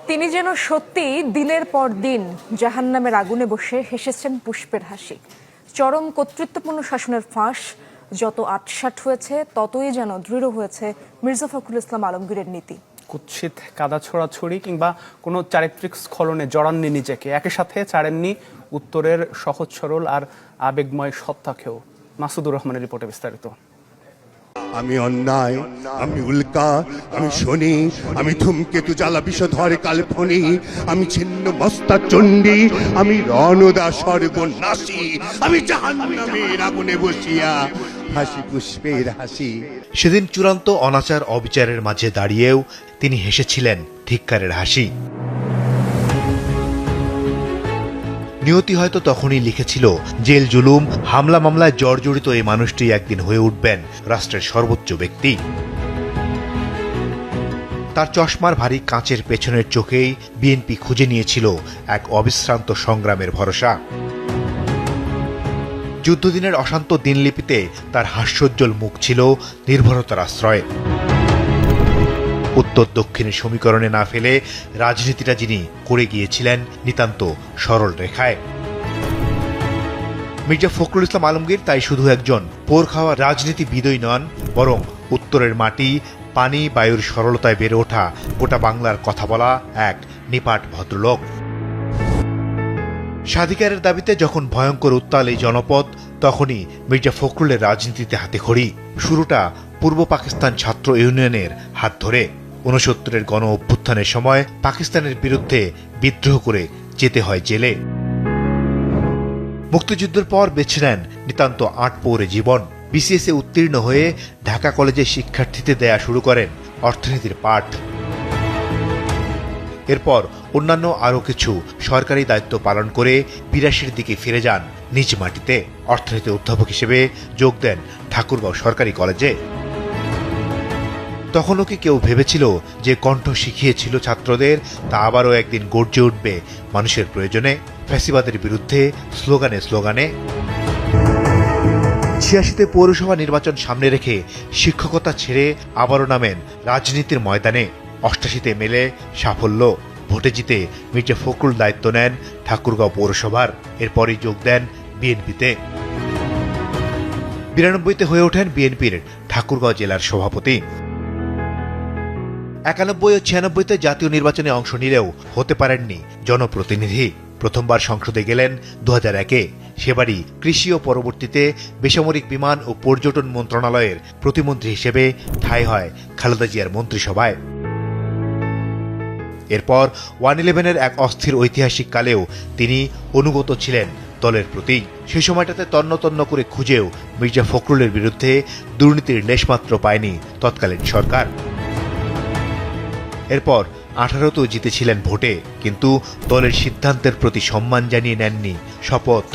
তিনি যেন সত্যি দিনের পর দিন জাহান্নামের আগুনে বসে হেসেছেন পুষ্পের হাসি। চরম কর্তৃত্বপূর্ণ শাসনের ফাঁস যত আটসাট হয়েছে, ততই যেন দৃঢ় হয়েছে মির্জা ফখরুল ইসলাম আলমগীরের নীতি। কুৎসিত কাদা ছোড়াছড়ি কিংবা কোনো চারিত্রিক স্খলনে জড়াননি নিজেকে, একই সাথে ছাড়েননি উত্তরের সহজ সরল আর আবেগময় সত্তাকেও। মাসুদুর রহমানের রিপোর্টে বিস্তারিত। আমি অন্যায়, আমি উল্কা, আমি শনি, আমি ধূমকেতু জ্বালা বিষধরে কাল্পনি, আমি ছিন্ন মস্তা চণ্ডী, আমি রণদা সর্বনাশী, আমি জাহান্নামের আগুনে বসিয়া হাসি পুষ্পের হাসি। সেদিন চূড়ান্ত অনাচার অবিচারের মাঝে দাঁড়িয়েও তিনি হেসেছিলেন ধিক্কারের হাসি। নিয়তি হয়তো তখনই লিখেছিল, জেল জুলুম হামলা মামলায় জর্জরিত এই মানুষটি একদিন হয়ে উঠবেন রাষ্ট্রের সর্বোচ্চ ব্যক্তি। তার চশমার ভারী কাঁচের পেছনের চোখেই বিএনপি খুঁজে নিয়েছিল এক অবিশ্রান্ত সংগ্রামের ভরসা। যুদ্ধদিনের অশান্ত দিনলিপিতে তার হাস্যোজ্জ্বল মুখ ছিল নির্ভরতার আশ্রয়। উত্তর দক্ষিণের সমীকরণে না ফেলে রাজনীতিটা যিনি করে গিয়েছিলেন নিতান্ত সরল রেখায়। মির্জা ফখরুল ইসলাম আলমগীর তাই শুধু একজন পোর খাওয়া রাজনীতিবিদই নন, বরং উত্তরের মাটি, পানি, বায়ুর সরলতায় বেড়ে ওঠা গোটা বাংলার কথা বলা এক নিপাট ভদ্রলোক। স্বাধিকারের দাবিতে যখন ভয়ঙ্কর উত্তাল এই জনপদ, তখনই মির্জা ফখরুলের রাজনীতিতে হাতেখড়ি। শুরুটা পূর্ব পাকিস্তান ছাত্র ইউনিয়নের হাত ধরে। ৬৯-এর গণ অভ্যুত্থানের সময় পাকিস্তানের বিরুদ্ধে বিদ্রোহ করে যেতে হয় জেলে। মুক্তিযুদ্ধের পর বেছে নেন নিতান্ত আটপৌরে জীবন। বিসিএসে উত্তীর্ণ হয়ে ঢাকা কলেজের শিক্ষার্থীদের দেয়া শুরু করেন অর্থনীতির পাঠ। এরপর অন্যান্য আরও কিছু সরকারি দায়িত্ব পালন করে ৮২-র দিকে ফিরে যান নিজ মাটিতে। অর্থনীতি অধ্যাপক হিসেবে যোগ দেন ঠাকুরগাঁও সরকারি কলেজে। তখনও কি কেউ ভেবেছিল যে কণ্ঠ শিখিয়েছিল ছাত্রদের, তা আবারও একদিন গর্জে উঠবে মানুষের প্রয়োজনে, ফ্যাসিবাদের বিরুদ্ধে স্লোগানে স্লোগানে? ৮৬-তে পৌরসভা নির্বাচন সামনে রেখে শিক্ষকতা ছেড়ে আবারও নামেন রাজনীতির ময়দানে। ৮৮-তে মেলে সাফল্য, ভোটে জিতে মির্জা ফখরুল দায়িত্ব নেন ঠাকুরগাঁও পৌরসভার। এরপরই যোগ দেন বিএনপিতে। ৯২-তে হয়ে ওঠেন বিএনপির ঠাকুরগাঁও জেলার সভাপতি। ৯১ ও ৯৬-তে জাতীয় নির্বাচনে অংশ নিলেও হতে পারেননি জনপ্রতিনিধি। প্রথমবার সংসদে গেলেন ২০০১-এ। সেবারই কৃষি ও পরবর্তীতে বেসামরিক বিমান ও পর্যটন মন্ত্রণালয়ের প্রতিমন্ত্রী হিসেবে ঠাঁই হয় খালেদা জিয়ার মন্ত্রিসভায়। এরপর ১১১-এর এক অস্থির ঐতিহাসিক কালেও তিনি অনুগত ছিলেন দলের প্রতি। সেই সময়টাতে তন্ন তন্ন করে খুঁজেও মির্জা ফখরুলের বিরুদ্ধে দুর্নীতির লেশমাত্র পায়নি তৎকালীন সরকার। এরপর ১৮তেও জিতেছিলেন ভোটে, কিন্তু দলের সিদ্ধান্তের প্রতি সম্মান জানিয়ে নেননি শপথ।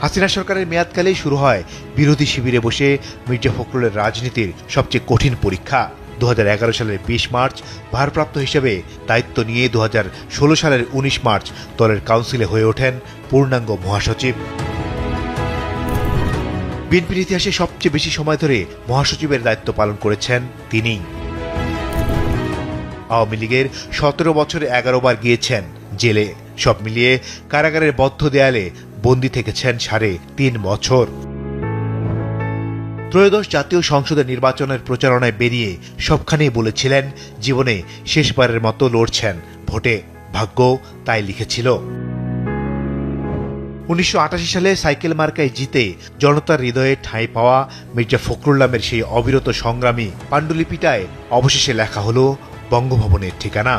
হাসিনা সরকারের মেয়াদকালেই শুরু হয় বিরোধী শিবিরে বসে মির্জা ফখরুলের রাজনীতির সবচেয়ে কঠিন পরীক্ষা। ২০১১ সালের ২০ মার্চ ভারপ্রাপ্ত হিসেবে দায়িত্ব নিয়ে ২০১৬ সালের ১৯ মার্চ দলের কাউন্সিলে হয়ে ওঠেন পূর্ণাঙ্গ মহাসচিব। বিএনপির ইতিহাসে সবচেয়ে বেশি সময় ধরে মহাসচিবের দায়িত্ব পালন করেছেন তিনি। আওয়ামী লীগের ১৭ বছরে ১১ বার গিয়েছেন জেলে। সব মিলিয়ে কারাগারের বদ্ধ দেয়ালে বন্দী থেকেছেন ৩.৫ বছর। ত্রয়োদশ জাতীয় সংসদের নির্বাচনের প্রচারণায় বেরিয়ে সবখানেই বলেছিলেন জীবনে শেষবারের মতো লড়ছেন ভোটে। ভাগ্য তাই লিখেছিল। ১৯৮৮ সালে সাইকেল মার্কায় জিতে জনতার হৃদয়ে ঠাঁই পাওয়া মির্জা ফখরুল নামের সেই অবিরত সংগ্রামী পাণ্ডুলিপিটায় অবশেষে লেখা হলো বঙ্গভবনের ঠিকানা।